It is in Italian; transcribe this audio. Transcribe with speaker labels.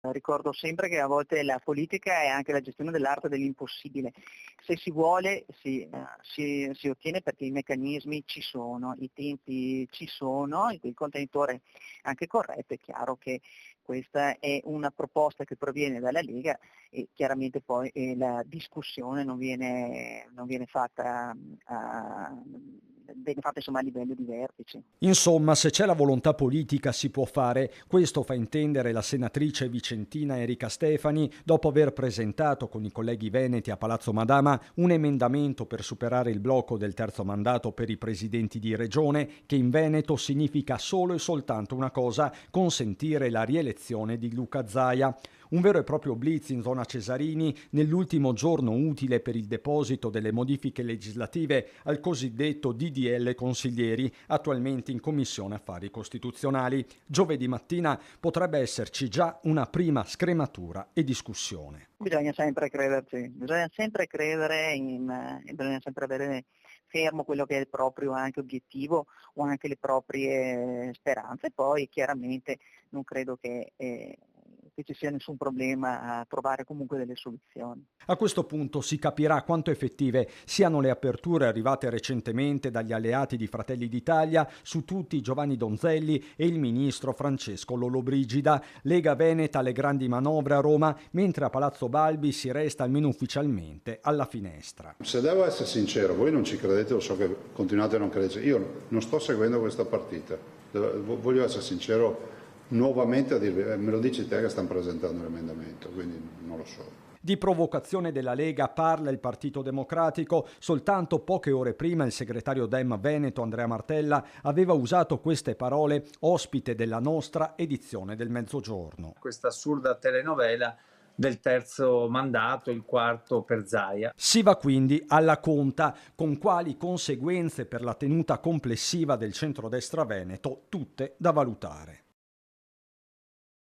Speaker 1: Ricordo sempre che a volte la politica è anche la gestione dell'arte dell'impossibile. Se si vuole si ottiene perché i meccanismi ci sono, i tempi ci sono, il contenitore è anche corretto. È chiaro che questa è una proposta che proviene dalla Lega e chiaramente poi la discussione non viene fatta viene fatta insomma a livello di vertici.
Speaker 2: Insomma, se c'è la volontà politica si può fare, questo fa intendere la senatrice vicentina Erika Stefani dopo aver presentato con i colleghi veneti a Palazzo Madama un emendamento per superare il blocco del terzo mandato per i presidenti di regione, che in Veneto significa solo e soltanto una cosa: consentire la rielezione di Luca Zaia. Un vero e proprio blitz in zona Cesarini nell'ultimo giorno utile per il deposito delle modifiche legislative al cosiddetto DDL consiglieri, attualmente in Commissione Affari Costituzionali. Giovedì mattina potrebbe esserci già una prima scrematura e discussione.
Speaker 1: Bisogna sempre crederci, bisogna sempre credere bisogna sempre avere fermo quello che è il proprio anche obiettivo o anche le proprie speranze. Poi chiaramente non credo che ci sia nessun problema a trovare comunque delle soluzioni.
Speaker 2: A questo punto si capirà quanto effettive siano le aperture arrivate recentemente dagli alleati di Fratelli d'Italia, su tutti Giovanni Donzelli e il ministro Francesco Lollobrigida. Lega Veneta alle grandi manovre a Roma, mentre a Palazzo Balbi si resta almeno ufficialmente alla finestra.
Speaker 3: Se devo essere sincero, voi non ci credete, lo so che continuate a non crederci, io non sto seguendo questa partita, voglio essere sincero nuovamente a dirvi, me lo dici te che stanno presentando l'emendamento, quindi non lo so.
Speaker 2: Di provocazione della Lega parla il Partito Democratico. Soltanto poche ore prima il segretario Dem Veneto Andrea Martella aveva usato queste parole ospite della nostra edizione del Mezzogiorno.
Speaker 4: Questa assurda telenovela del terzo mandato, il quarto per Zaia.
Speaker 2: Si va quindi alla conta, con quali conseguenze per la tenuta complessiva del centrodestra veneto, tutte da valutare.